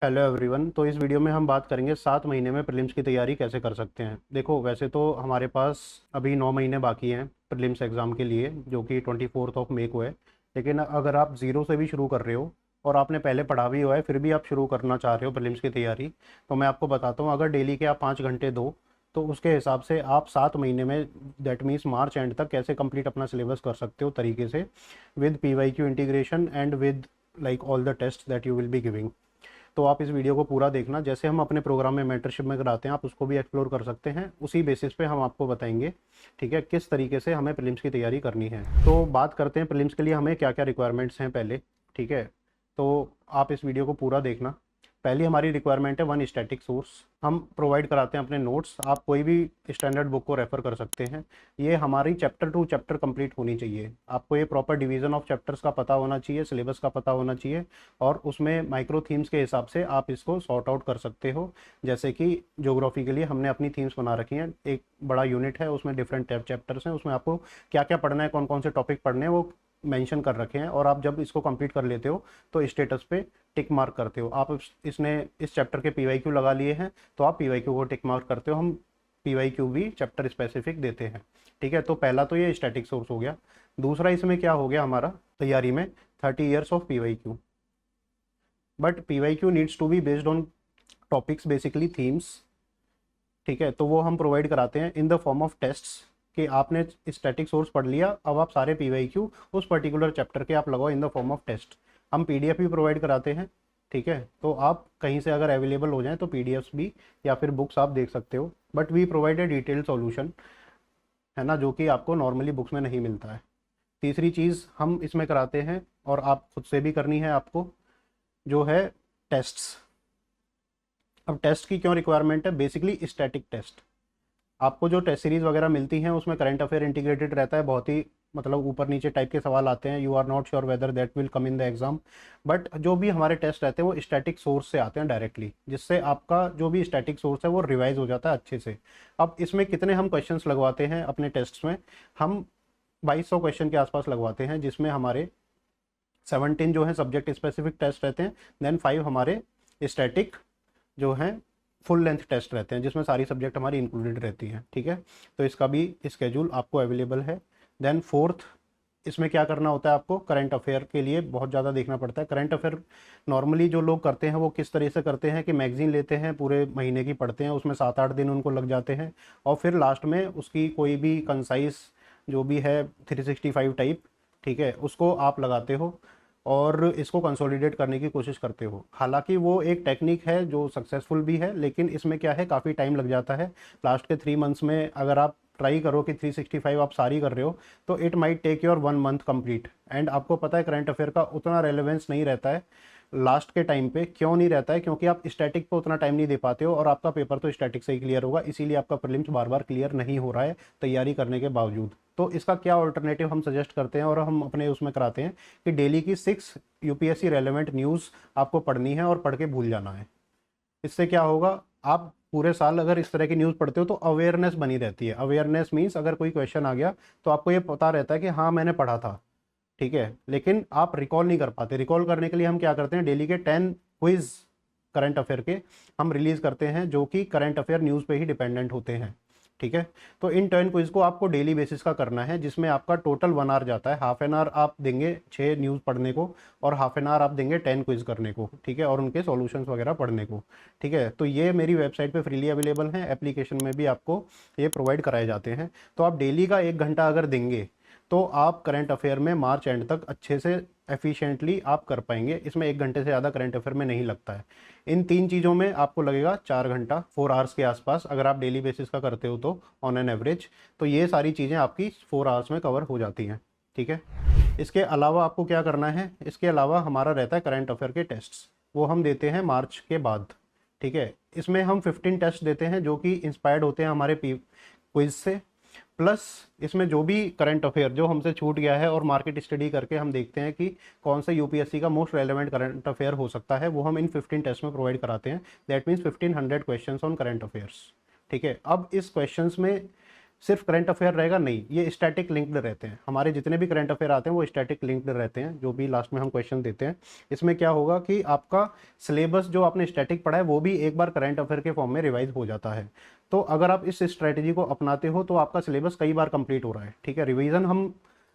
Hello everyone. तो इस video में हम बात करेंगे 7 महीने में प्रीलिम्स की तैयारी कैसे कर सकते हैं। देखो, वैसे तो हमारे पास अभी 9 महीने बाकी हैं प्रीलिम्स एग्ज़ाम के लिए, जो कि 24 मई को है। लेकिन अगर आप ज़ीरो से भी शुरू कर रहे हो और आपने पहले पढ़ा भी हुआ है, फिर भी आप शुरू करना चाह रहे हो प्रीलिम्स की तैयारी, तो मैं आपको बताता हूँ, अगर डेली के आप 5 घंटे दो तो उसके हिसाब से आप 7 महीने में, दैट मीन्स मार्च एंड तक, कैसे कंप्लीट अपना सिलेबस कर सकते हो तरीके से, with PYQ integration and with like all the test that you will be giving. तो आप इस वीडियो को पूरा देखना। जैसे हम अपने प्रोग्राम में मेंटरशिप में कराते हैं, आप उसको भी एक्सप्लोर कर सकते हैं। उसी बेसिस पे हम आपको बताएंगे, ठीक है, किस तरीके से हमें प्रीलिम्स की तैयारी करनी है। तो बात करते हैं प्रीलिम्स के लिए हमें क्या क्या रिक्वायरमेंट्स हैं पहले, ठीक है। तो आप इस वीडियो को पूरा देखना। पहली हमारी रिक्वायरमेंट है वन स्टैटिक सोर्स। हम प्रोवाइड कराते हैं अपने नोट्स, आप कोई भी स्टैंडर्ड बुक को रेफ़र कर सकते हैं। ये हमारी चैप्टर टू चैप्टर कंप्लीट होनी चाहिए। आपको ये प्रॉपर डिवीज़न ऑफ चैप्टर्स का पता होना चाहिए, सिलेबस का पता होना चाहिए, और उसमें माइक्रो थीम्स के हिसाब से आप इसको सॉर्ट आउट कर सकते हो। जैसे कि ज्योग्राफी के लिए हमने अपनी थीम्स बना रखी हैं, एक बड़ा यूनिट है, उसमें डिफरेंट चैप्टर्स हैं, उसमें आपको क्या क्या पढ़ना है, कौन कौन से टॉपिक पढ़ने हैं, वो मेंशन कर रखे हैं। और आप जब इसको कंप्लीट कर लेते हो तो स्टेटस पे टिक मार्क करते हो। आप इसने इस चैप्टर के PYQ लगा लिए हैं तो आप PYQ को टिक मार्क करते हो। हम PYQ भी चैप्टर स्पेसिफिक देते हैं, ठीक है। तो पहला तो ये स्टैटिक सोर्स हो गया। दूसरा इसमें क्या हो गया हमारा तैयारी में, 30 years of PYQ। But PYQ needs to be based on topics, basically themes, ठीक है। तो वो हम प्रोवाइड कराते हैं in the form of tests, कि आपने स्टैटिक सोर्स पढ़ लिया, अब आप सारे PYQ उस पर्टिकुलर चैप्टर के आप लगाओ in the form of test. हम PDF भी प्रोवाइड कराते हैं, ठीक है। तो आप कहीं से अगर अवेलेबल हो जाए तो PDFs भी या फिर बुक्स आप देख सकते हो, but we provide a detailed solution, है ना, जो कि आपको नॉर्मली बुक्स में नहीं मिलता है। तीसरी चीज़ हम इसमें कराते हैं, और आप खुद से भी करनी है आपको, जो है टेस्ट्स। अब टेस्ट की क्यों रिक्वायरमेंट है? Basically static test. आपको जो टेस्ट सीरीज़ वगैरह मिलती हैं उसमें करंट अफेयर इंटीग्रेटेड रहता है, बहुत ही मतलब ऊपर नीचे टाइप के सवाल आते हैं। You are not sure whether that will come in the exam, but जो भी हमारे टेस्ट रहते हैं वो स्टैटिक सोर्स से आते हैं डायरेक्टली, जिससे आपका जो भी स्टैटिक सोर्स है वो रिवाइज हो जाता है अच्छे से। अब इसमें कितने हम क्वेश्चंस लगवाते हैं अपने टेस्ट में? हम 2200 क्वेश्चन के आसपास लगवाते हैं, जिसमें हमारे 17 जो है सब्जेक्ट स्पेसिफिक टेस्ट रहते हैं, देन 5 हमारे स्टैटिक जो हैं फुल लेंथ टेस्ट रहते हैं, जिसमें सारी सब्जेक्ट हमारी इंक्लूडेड रहती हैं, ठीक है। तो इसका भी स्केड्यूल आपको अवेलेबल है। देन फोर्थ, इसमें क्या करना होता है आपको? करंट अफेयर के लिए बहुत ज़्यादा देखना पड़ता है। करंट अफेयर नॉर्मली जो लोग करते हैं वो किस तरह से करते हैं कि मैगजीन लेते हैं, पूरे महीने की पढ़ते हैं, उसमें 7-8 दिन उनको लग जाते हैं, और फिर लास्ट में उसकी कोई भी कंसाइज जो भी है 365 टाइप, ठीक है, उसको आप लगाते हो और इसको कंसोलिडेट करने की कोशिश करते हो। हालांकि वो एक टेक्निक है जो सक्सेसफुल भी है, लेकिन इसमें क्या है, काफ़ी टाइम लग जाता है। लास्ट के 3 मंथ्स में अगर आप ट्राई करो कि 365 आप सारी कर रहे हो, तो it might take your 1 month complete. And आपको पता है करंट अफेयर का उतना रेलेवेंस नहीं रहता है लास्ट के टाइम पे। क्यों नहीं रहता है? क्योंकि आप स्टैटिक पे उतना टाइम नहीं दे पाते हो, और आपका पेपर तो स्टैटिक से ही क्लियर होगा, इसीलिए आपका प्रीलिम्स बार बार क्लियर नहीं हो रहा है तैयारी करने के बावजूद। तो इसका क्या ऑल्टरनेटिव हम सजेस्ट करते हैं और हम अपने उसमें कराते हैं कि डेली की 6 UPSC रेलेवेंट न्यूज़ आपको पढ़नी है और पढ़ के भूल जाना है। इससे क्या होगा, आप पूरे साल अगर इस तरह की न्यूज़ पढ़ते हो तो अवेयरनेस बनी रहती है। अवेयरनेस मीन्स अगर कोई क्वेश्चन आ गया तो आपको ये पता रहता है कि हाँ मैंने पढ़ा था, ठीक है, लेकिन आप रिकॉल नहीं कर पाते। रिकॉल करने के लिए हम क्या करते हैं, डेली के 10 क्विज करंट अफेयर के हम रिलीज करते हैं, जो कि करंट अफेयर न्यूज़ पे ही डिपेंडेंट होते हैं, ठीक है। तो इन 10 क्विज को आपको डेली बेसिस का करना है, जिसमें आपका टोटल 1 आवर जाता है। हाफ एन आवर आप देंगे 6 न्यूज़ पढ़ने को, और हाफ एन आवर आप देंगे 10 क्विज करने को, ठीक है, और उनके सॉल्यूशंस वगैरह पढ़ने को, ठीक है। तो ये मेरी वेबसाइट पे फ्रीली अवेलेबल है, एप्लीकेशन में भी आपको ये प्रोवाइड कराए जाते हैं। तो आप डेली का 1 घंटा अगर देंगे तो आप करंट अफेयर में मार्च एंड तक अच्छे से एफिशिएंटली आप कर पाएंगे। इसमें 1 घंटे से ज़्यादा करंट अफेयर में नहीं लगता है। इन 3 चीज़ों में आपको लगेगा 4 घंटा, 4 आवर्स के आसपास, अगर आप डेली बेसिस का करते हो तो ऑन एन एवरेज। तो ये सारी चीज़ें आपकी 4 आवर्स में कवर हो जाती हैं, ठीक है। इसके अलावा आपको क्या करना है? इसके अलावा हमारा रहता है करंट अफेयर के टेस्ट्स, वो हम देते हैं मार्च के बाद, ठीक है। इसमें हम 15 टेस्ट देते हैं जो कि इंस्पायर्ड होते हैं हमारे क्विज से, प्लस इसमें जो भी करंट अफेयर जो हमसे छूट गया है और मार्केट स्टडी करके हम देखते हैं कि कौन सा UPSC का मोस्ट रेलेवेंट करंट अफेयर हो सकता है, वो हम इन 15 टेस्ट में प्रोवाइड कराते हैं। That means 1500 questions on current affairs, ठीक है। अब इस क्वेश्चंस में सिर्फ करंट अफेयर रहेगा, नहीं, ये स्टैटिक लिंक्ड रहते हैं। हमारे जितने भी करंट अफेयर आते हैं वो स्टैटिक लिंक्ड रहते हैं, जो भी लास्ट में हम क्वेश्चन देते हैं। इसमें क्या होगा कि आपका सिलेबस जो आपने स्टैटिक पढ़ा है वो भी एक बार करंट अफेयर के फॉर्म में रिवाइज हो जाता है। तो अगर आप इस स्ट्रैटेजी को अपनाते हो तो आपका सिलेबस कई बार कंप्लीट हो रहा है। ठीक है, रिवीजन हम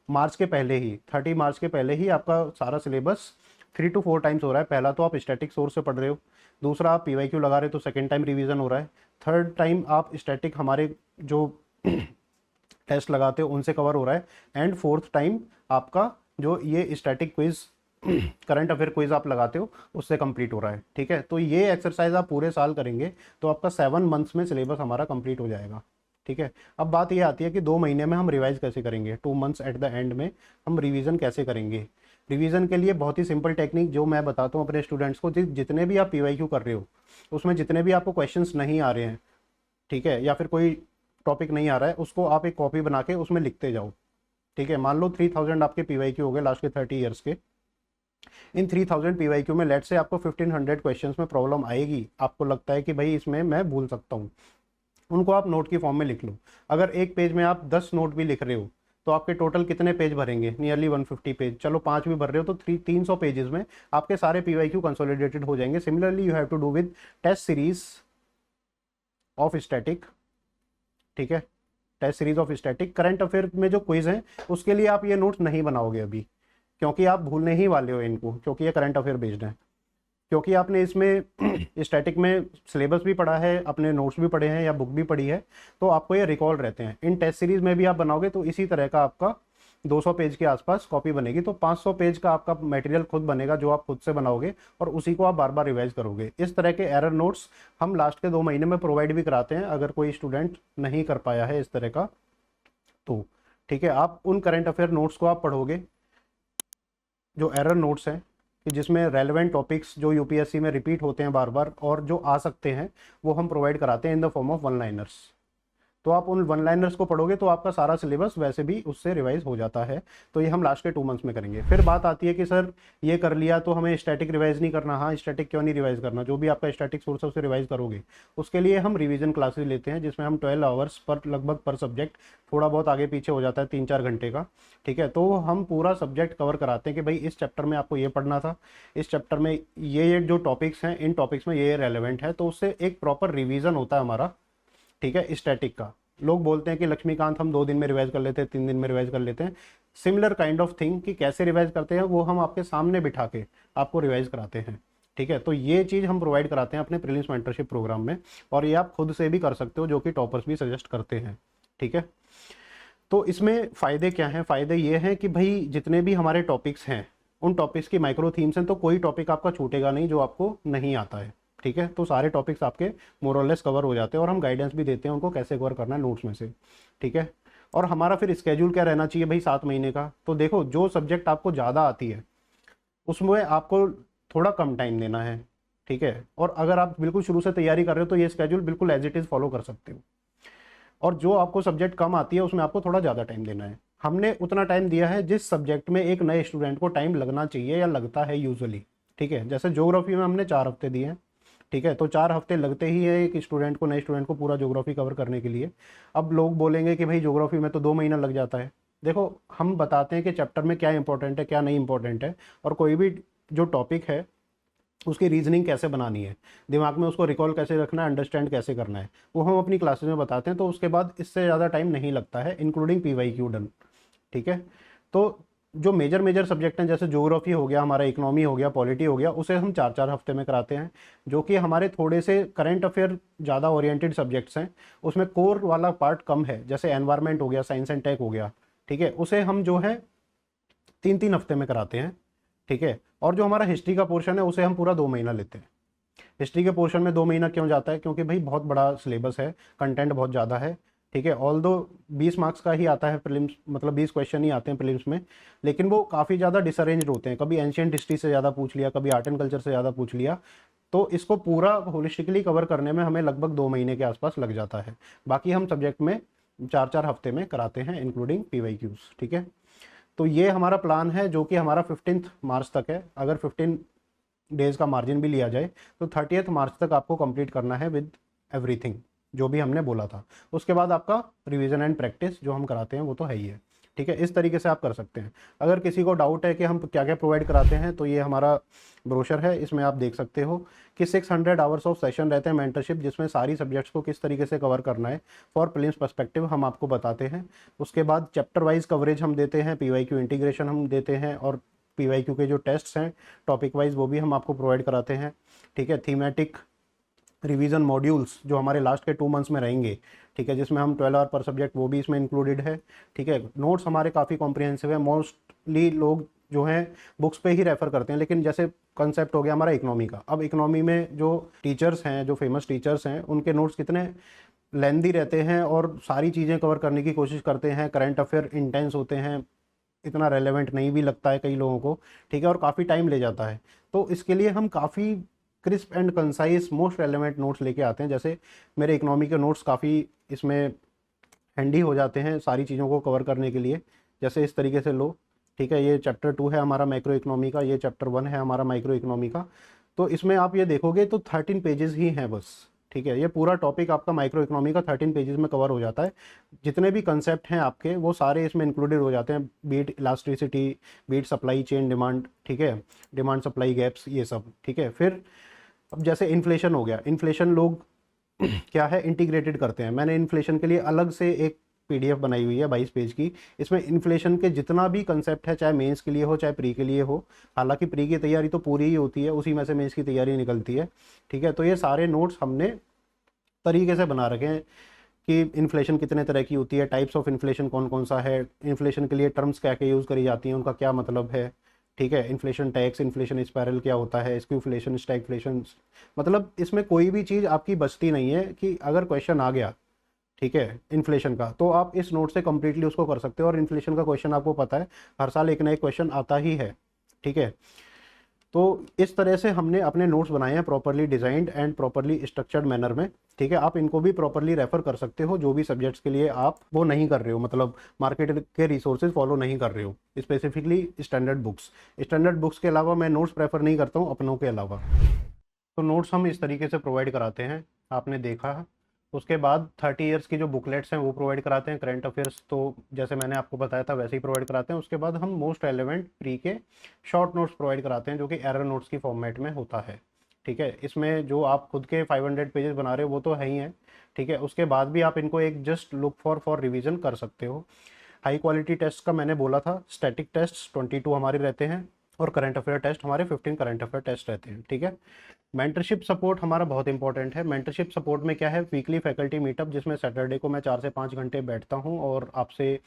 मार्च के पहले ही 30 मार्च के पहले ही आपका सारा सिलेबस 3 to 4 टाइम्स हो रहा है। पहला तो आप स्टैटिक सोर्स से पढ़ रहे हो, दूसरा आप पीवाईक्यू लगा रहे हो तो सेकेंड टाइम रिवीजन हो रहा है, थर्ड टाइम आप स्टैटिक हमारे जो टेस्ट लगाते हो उनसे कवर हो रहा है, एंड फोर्थ टाइम आपका जो ये static quiz current affair quiz आप लगाते हो उससे कंप्लीट हो रहा है। ठीक है, तो ये एक्सरसाइज आप पूरे साल करेंगे तो आपका 7 मंथ्स में सिलेबस हमारा कंप्लीट हो जाएगा। ठीक है, अब बात ये आती है कि 2 महीने में हम रिवाइज कैसे करेंगे, 2 मंथ्स एट द एंड में हम रिवीजन कैसे करेंगे। रिवीजन के लिए बहुत ही सिंपल टेक्निक जो मैं बताता हूँ अपने स्टूडेंट्स को, जितने भी आप पीवाईक्यू कर रहे हो उसमें जितने भी आपको क्वेश्चंस नहीं आ रहे हैं, ठीक है, या फिर कोई टॉपिक नहीं आ रहा है, उसको आप एक कॉपी बना के उसमें लिखते जाओ। ठीक है, मान लो 3000 आपके पीवाईक्यू हो गए लास्ट के 30 ईयर्स के। इन 3000 पीवाईक्यू में लेट से आपको 1500 क्वेश्चंस में प्रॉब्लम आएगी, आपको लगता है कि भाई इसमें मैं भूल सकता हूँ, उनको आप नोट की फॉर्म में लिख लो। अगर एक पेज में आप 10 नोट भी लिख रहे हो तो आपके टोटल कितने पेज भरेंगे, नियरली 150 पेज। चलो 5 भी भर रहे हो तो 300 पेजेस में आपके सारे पीवाईक्यू कंसोलिडेटेड हो जाएंगे। Similarly you have to do with test series of static. ठीक है, test series of static. Current affair में जो क्विज है उसके लिए आप ये नोट्स नहीं बनाओगे अभी, क्योंकि आप भूलने ही वाले हो इनको, क्योंकि ये करंट अफेयर बेस्ड है। क्योंकि आपने इसमें स्टैटिक में सिलेबस भी पढ़ा है, अपने नोट्स भी पढ़े हैं या बुक भी पढ़ी है, तो आपको ये रिकॉल रहते हैं। इन टेस्ट सीरीज में भी आप बनाओगे तो इसी तरह का आपका 200 पेज के आसपास कॉपी बनेगी, तो 500 पेज का आपका मटेरियल खुद बनेगा जो आप खुद से बनाओगे और उसी को आप बार बार रिवाइज करोगे। इस तरह के एरर नोट्स हम लास्ट के 2 महीने में प्रोवाइड भी कराते हैं, अगर कोई स्टूडेंट नहीं कर पाया है इस तरह का तो। ठीक है, आप उन करंट अफेयर नोट्स को आप पढ़ोगे जो एरर नोट्स हैं, कि जिसमें रेलेवेंट टॉपिक्स जो यूपीएससी में रिपीट होते हैं बार बार और जो आ सकते हैं वो हम प्रोवाइड कराते हैं in the form of one liners. तो आप उन वन लाइनर्स को पढ़ोगे तो आपका सारा सिलेबस वैसे भी उससे रिवाइज हो जाता है। तो ये हम लास्ट के 2 मंथ्स में करेंगे। फिर बात आती है कि सर ये कर लिया तो हमें स्टैटिक रिवाइज नहीं करना। हाँ, स्टैटिक क्यों नहीं रिवाइज करना, जो भी आपका स्टैटिक सोर्स है उसे रिवाइज करोगे। उसके लिए हम रिवीजन क्लासेस लेते हैं जिसमें हम 12 आवर्स पर लगभग पर सब्जेक्ट, थोड़ा बहुत आगे पीछे हो जाता है 3-4 घंटे का। ठीक है, तो हम पूरा सब्जेक्ट कवर कराते हैं कि भाई इस चैप्टर में आपको ये पढ़ना था, इस चैप्टर में ये जो टॉपिक्स हैं इन टॉपिक्स में ये रेलेवेंट है, तो उससे एक प्रॉपर रिवीजन होता है हमारा। ठीक है, स्टैटिक का लोग बोलते हैं कि लक्ष्मीकांत हम 2 दिन में रिवाइज कर लेते हैं, 3 दिन में रिवाइज कर लेते हैं। सिमिलर काइंड ऑफ थिंग कि कैसे रिवाइज करते हैं वो हम आपके सामने बिठा के आपको रिवाइज कराते हैं। ठीक है, तो ये चीज़ हम प्रोवाइड कराते हैं अपने प्रीलिम्स मेंटरशिप प्रोग्राम में, और ये आप खुद से भी कर सकते हो, जो कि टॉपर्स भी सजेस्ट करते हैं। ठीक है, तो इसमें फ़ायदे क्या हैं? फ़ायदे ये हैं कि भाई जितने भी हमारे टॉपिक्स हैं उन टॉपिक्स की माइक्रो थीम्स हैं, तो कोई टॉपिक आपका छूटेगा नहीं जो आपको नहीं आता है। ठीक है, तो सारे टॉपिक्स आपके मोर और लेस कवर हो जाते हैं, और हम गाइडेंस भी देते हैं उनको कैसे कवर करना है नोट्स में से। ठीक है, और हमारा फिर स्केड्यूल क्या रहना चाहिए भाई 7 महीने का? तो देखो, जो सब्जेक्ट आपको ज़्यादा आती है उसमें आपको थोड़ा कम टाइम देना है। ठीक है, और अगर आप बिल्कुल शुरू से तैयारी कर रहे हो तो ये स्केड्यूल बिल्कुल एज इट इज़ फॉलो कर सकते हो। और जो आपको सब्जेक्ट कम आती है उसमें आपको थोड़ा ज़्यादा टाइम देना है। हमने उतना टाइम दिया है जिस सब्जेक्ट में एक नए स्टूडेंट को टाइम लगना चाहिए या लगता है यूजुअली। ठीक है, जैसे ज्योग्राफी में हमने 4 हफ्ते दिए हैं। ठीक है, तो 4 हफ्ते लगते ही है एक स्टूडेंट को, नए स्टूडेंट को पूरा ज्योग्राफी कवर करने के लिए। अब लोग बोलेंगे कि भाई ज्योग्राफी में तो 2 महीना लग जाता है। देखो, हम बताते हैं कि चैप्टर में क्या इंपॉर्टेंट है क्या नहीं इंपॉर्टेंट है, और कोई भी जो टॉपिक है उसकी रीजनिंग कैसे बनानी है, दिमाग में उसको रिकॉल कैसे रखना है, अंडरस्टैंड कैसे करना है, वो हम अपनी क्लासेस में बताते हैं। तो उसके बाद इससे ज़्यादा टाइम नहीं लगता है, इंक्लूडिंग पीवाईक्यू डन। ठीक है, तो जो मेजर सब्जेक्ट हैं जैसे ज्योग्राफी हो गया, हमारा इकोनॉमी हो गया, पॉलिटी हो गया, उसे हम 4-4 हफ्ते में कराते हैं। जो कि हमारे थोड़े से करंट अफेयर ज़्यादा ओरिएंटेड सब्जेक्ट्स हैं, उसमें कोर वाला पार्ट कम है, जैसे एनवायरनमेंट हो गया, साइंस एंड टेक हो गया। ठीक है, उसे हम जो है 3-3 हफ्ते में कराते हैं। ठीक है, और जो हमारा हिस्ट्री का पोर्शन है उसे हम पूरा 2 महीना लेते हैं। हिस्ट्री के पोर्शन में 2 महीना क्यों जाता है? क्योंकि भाई बहुत बड़ा सिलेबस है, कंटेंट बहुत ज़्यादा है। ठीक है, ऑल दो 20 मार्क्स का ही आता है प्रीलिम्स, मतलब 20 क्वेश्चन ही आते हैं प्रीलिम्स में, लेकिन वो काफ़ी ज़्यादा डिसअरेंज्ड होते हैं। कभी एंशियंट हिस्ट्री से ज़्यादा पूछ लिया, कभी आर्ट एंड कल्चर से ज़्यादा पूछ लिया, तो इसको पूरा होलिस्टिकली कवर करने में हमें लगभग 2 महीने के आसपास लग जाता है। बाकी हम सब्जेक्ट में 4-4 हफ्ते में कराते हैं, इंक्लूडिंग पीवाईक्यूज। ठीक है, तो ये हमारा प्लान है जो कि हमारा 15 मार्च तक है। अगर 15 डेज़ का मार्जिन भी लिया जाए तो 30 मार्च तक आपको कंप्लीट करना है विद एवरीथिंग, जो भी हमने बोला था। उसके बाद आपका रिवीजन एंड प्रैक्टिस जो हम कराते हैं वो तो है ही है, ठीक है। इस तरीके से आप कर सकते हैं। अगर किसी को डाउट है कि हम क्या क्या प्रोवाइड कराते हैं तो ये हमारा ब्रोशर है, इसमें आप देख सकते हो कि 600 आवर्स ऑफ सेशन रहते हैं मेंटरशिप, जिसमें सारी सब्जेक्ट्स को किस तरीके से कवर करना है फॉर प्रीलिम्स पर्सपेक्टिव हम आपको बताते हैं। उसके बाद चैप्टर वाइज कवरेज हम देते हैं, पीवाईक्यू इंटीग्रेशन हम देते हैं, और पीवाईक्यू के जो टेस्ट्स हैं टॉपिक वाइज वो भी हम आपको प्रोवाइड कराते हैं, ठीक है। थीमेटिक रिवीजन मॉड्यूल्स जो हमारे लास्ट के 2 मंथ्स में रहेंगे, ठीक है, जिसमें हम 12 आवर पर सब्जेक्ट वो भी इसमें इंक्लूडेड है, ठीक है। नोट्स हमारे काफ़ी कॉम्प्रिहेंसिव है। मोस्टली लोग जो हैं बुक्स पे ही रेफर करते हैं, लेकिन जैसे कंसेप्ट हो गया हमारा इकोनॉमी का, अब इकोनॉमी में जो टीचर्स हैं, जो फेमस टीचर्स हैं, उनके नोट्स कितने लेंदी रहते हैं और सारी चीज़ें कवर करने की कोशिश करते हैं। करंट अफेयर इंटेंस होते हैं, इतना रेलेवेंट नहीं भी लगता है कई लोगों को, ठीक है, और काफ़ी टाइम ले जाता है। तो इसके लिए हम काफ़ी crisp and concise most relevant notes लेके आते हैं। जैसे मेरे इकोनॉमी के नोट्स काफ़ी इसमें हैंडी हो जाते हैं सारी चीज़ों को कवर करने के लिए। जैसे इस तरीके से लो, ठीक है, ये चैप्टर 2 है हमारा माइक्रो इकोनॉमी का, ये चैप्टर 1 है हमारा माइक्रो इकोनॉमी का। तो इसमें आप ये देखोगे तो 13 पेजेस ही हैं बस, ठीक है। ये पूरा टॉपिक आपका माइक्रो इकोनॉमी का 13 पेजेस में कवर हो जाता है। जितने भी कंसेप्ट हैं आपके वो सारे इसमें इंक्लूडेड हो जाते हैं, be it elasticity, be it supply chain demand, ठीक है, डिमांड सप्लाई गैप्स, ये सब, ठीक है। फिर अब जैसे इन्फ्लेशन हो गया, इन्फ्लेशन लोग क्या है इंटीग्रेटेड करते हैं। मैंने इन्फ्लेशन के लिए अलग से एक पीडीएफ बनाई हुई है 22 पेज की। इसमें इन्फ्लेशन के जितना भी कंसेप्ट है, चाहे मेंस के लिए हो चाहे प्री के लिए हो, हालांकि प्री की तैयारी तो पूरी ही होती है, उसी में से मेंस की तैयारी निकलती है, ठीक है। तो ये सारे नोट्स हमने तरीके से बना रखे हैं कि इन्फ्लेशन कितने तरह की होती है, टाइप्स ऑफ इन्फ्लेशन कौन कौन सा है, इन्फ्लेशन के लिए टर्म्स क्या क्या यूज़ करी जाती हैं, उनका क्या मतलब है, ठीक है। इन्फ्लेशन टैक्स, इन्फ्लेशन स्पायरल क्या होता है, स्क्यूफ्लेशन, स्टैगफ्लेशन, मतलब इसमें कोई भी चीज़ आपकी बचती नहीं है कि अगर क्वेश्चन आ गया, ठीक है, इन्फ्लेशन का, तो आप इस नोट से कंप्लीटली उसको कर सकते हो। और इन्फ्लेशन का क्वेश्चन आपको पता है हर साल एक ना एक क्वेश्चन आता ही है, ठीक है। तो इस तरह से हमने अपने नोट्स बनाए हैं properly designed and properly structured manner में, ठीक है। आप इनको भी प्रॉपरली रेफर कर सकते हो जो भी सब्जेक्ट्स के लिए आप वो नहीं कर रहे हो, मतलब मार्केट के रिसोर्सेज फॉलो नहीं कर रहे हो, specifically standard books. Standard books के अलावा मैं नोट्स प्रेफर नहीं करता हूँ अपनों के अलावा। तो नोट्स हम इस तरीके से प्रोवाइड कराते हैं, आपने देखा है। उसके बाद 30 ईयर्स की जो बुकलेट्स हैं वो प्रोवाइड कराते हैं। करंट अफेयर्स तो जैसे मैंने आपको बताया था वैसे ही प्रोवाइड कराते हैं। उसके बाद हम मोस्ट रेलेवेंट प्री के शॉर्ट नोट्स प्रोवाइड कराते हैं जो कि एरर नोट्स की फॉर्मेट में होता है, ठीक है। इसमें जो आप खुद के 500 पेजेस बना रहे हो वो तो है ही है, ठीक है। उसके बाद भी आप इनको एक जस्ट लुक फॉर रिविजन कर सकते हो। हाई क्वालिटी टेस्ट का मैंने बोला था, स्टैटिक टेस्ट 22 हमारे रहते हैं और करंट अफेयर टेस्ट हमारे 15 करंट अफेयर टेस्ट रहते हैं, ठीक है। मेंटरशिप सपोर्ट हमारा बहुत इंपॉर्टेंट है। मेंटरशिप सपोर्ट में क्या है, वीकली फैकल्टी मीटअप, जिसमें सैटरडे को मैं 4 से 5 घंटे बैठता हूँ और आपसे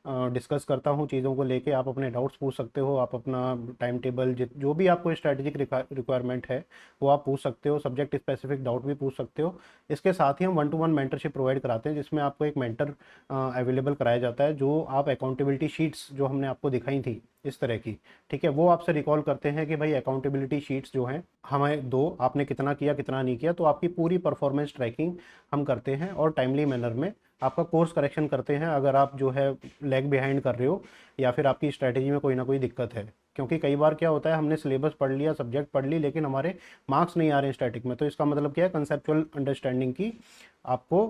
डिस्कस करता हूँ चीज़ों को लेके। आप अपने डाउट्स पूछ सकते हो, आप अपना टाइम टेबल जो भी आपको स्ट्रैटेजिक रिक्वायरमेंट है वो आप पूछ सकते हो, सब्जेक्ट स्पेसिफिक डाउट भी पूछ सकते हो। इसके साथ ही हम 1-to-1 मेंटरशिप प्रोवाइड कराते हैं जिसमें आपको एक मेंटर अवेलेबल कराया जाता है, जो आप अकाउंटेबिलिटी शीट्स जो हमने आपको दिखाई थी इस तरह की, ठीक है, वो आपसे रिकॉल करते हैं कि भाई अकाउंटेबिलिटी शीट्स जो हैं हमें दो, आपने कितना किया कितना नहीं किया। तो आपकी पूरी परफॉर्मेंस ट्रैकिंग हम करते हैं और टाइमली मैनर में आपका कोर्स करेक्शन करते हैं अगर आप जो है लैग बिहाइंड कर रहे हो या फिर आपकी स्ट्रैटेजी में कोई ना कोई दिक्कत है। क्योंकि कई बार क्या होता है, हमने सिलेबस पढ़ लिया, सब्जेक्ट पढ़ ली, लेकिन हमारे मार्क्स नहीं आ रहे हैं स्टैटिक में। तो इसका मतलब क्या है, कंसेप्चुअल अंडरस्टैंडिंग की आपको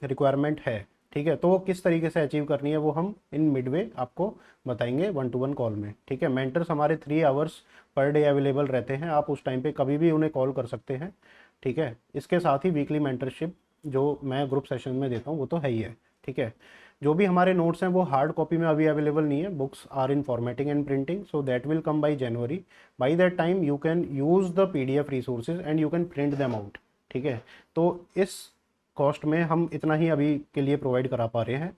रिक्वायरमेंट है, ठीक है। तो वो किस तरीके से अचीव करनी है वो हम इन मिडवे आपको बताएंगे 1-to-1 कॉल में, ठीक है। मेंटर्स हमारे 3 आवर्स पर डे अवेलेबल रहते हैं, आप उस टाइम पे कभी भी उन्हें कॉल कर सकते हैं, ठीक है। इसके साथ ही वीकली मेंटरशिप जो मैं ग्रुप सेशन में देता हूँ वो तो है ही है, ठीक है। जो भी हमारे नोट्स हैं वो हार्ड कॉपी में अभी अवेलेबल नहीं है, books are in formatting and printing, so that will come by January. By that time you can use the PDF resources and you can print them out, ठीक है। तो इस कॉस्ट में हम इतना ही अभी के लिए प्रोवाइड करा पा रहे हैं,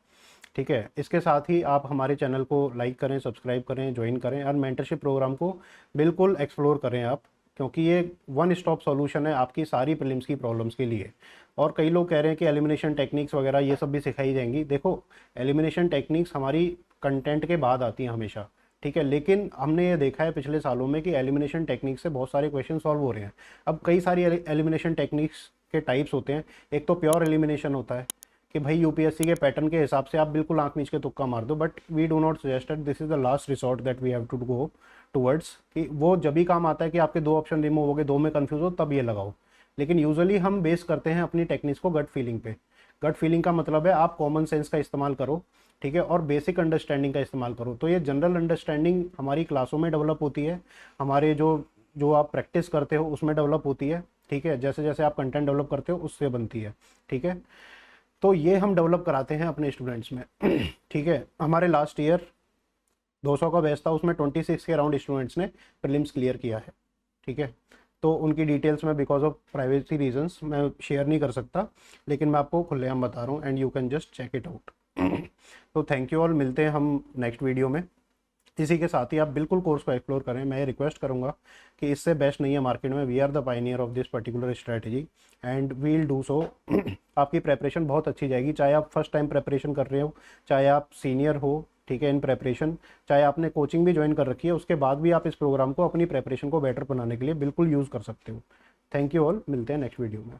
ठीक है। इसके साथ ही आप हमारे चैनल को लाइक करें, सब्सक्राइब करें, ज्वाइन करें और मेंटरशिप प्रोग्राम को बिल्कुल एक्सप्लोर करें आप, क्योंकि ये वन स्टॉप सॉल्यूशन है आपकी सारी प्रीलिम्स की प्रॉब्लम्स के लिए। और कई लोग कह रहे हैं कि एलिमिनेशन टेक्निक्स वगैरह ये सब भी सिखाई जाएंगी। देखो, एलिमिनेशन टेक्निक्स हमारी कंटेंट के बाद आती हैं हमेशा, ठीक है, लेकिन हमने ये देखा है पिछले सालों में कि एलिमिनेशन टेक्निक से बहुत सारे क्वेश्चन सॉल्व हो रहे हैं। अब कई सारी एलिमिनेशन टेक्निक्स के टाइप्स होते हैं। एक तो प्योर एलिमिनेशन होता है कि भाई यूपीएससी के पैटर्न के हिसाब से आप बिल्कुल आंख मीच के तुक्का मार दो, but we do not suggest this is the last resort that we have to go towards, कि वो जब भी काम आता है कि आपके 2 ऑप्शन रिमूव हो गए, 2 में कंफ्यूज हो तब ये लगाओ। लेकिन यूजुअली हम बेस करते हैं अपनी टेक्निक्स को गट फीलिंग पे। गट फीलिंग का मतलब है आप कॉमन सेंस का इस्तेमाल करो, ठीक है, और बेसिक अंडरस्टैंडिंग का इस्तेमाल करो। तो ये जनरल अंडरस्टैंडिंग हमारी क्लासों में डेवलप होती है, हमारे जो जो आप प्रैक्टिस करते हो उसमें डेवलप होती है, ठीक है, जैसे जैसे आप कंटेंट डेवलप करते हो उससे बनती है, ठीक है। तो ये हम डेवलप कराते हैं अपने स्टूडेंट्स में ठीक है। हमारे लास्ट ईयर 200 का बैच था, उसमें 26 के अराउंड स्टूडेंट्स ने प्रीलिम्स क्लियर किया है, ठीक है। तो उनकी डिटेल्स में बिकॉज ऑफ प्राइवेसी रीजंस मैं शेयर नहीं कर सकता, लेकिन मैं आपको खुलेआम बता रहा हूँ and you can just check it out. तो थैंक यू ऑल, मिलते हैं हम नेक्स्ट वीडियो में। इसी के साथ ही आप बिल्कुल कोर्स को एक्सप्लोर करें, मैं ये रिक्वेस्ट करूंगा कि इससे बेस्ट नहीं है मार्केट में, we are the pioneer of this particular strategy and we'll do so. आपकी प्रेपरेशन बहुत अच्छी जाएगी, चाहे आप फर्स्ट टाइम प्रेपरेशन कर रहे हो, चाहे आप सीनियर हो, ठीक है, इन प्रेपरेशन, चाहे आपने कोचिंग भी ज्वाइन कर रखी है, उसके बाद भी आप इस प्रोग्राम को अपनी प्रेपरेशन को बेटर बनाने के लिए बिल्कुल यूज़ कर सकते हो। थैंक यू ऑल, मिलते हैं नेक्स्ट वीडियो में।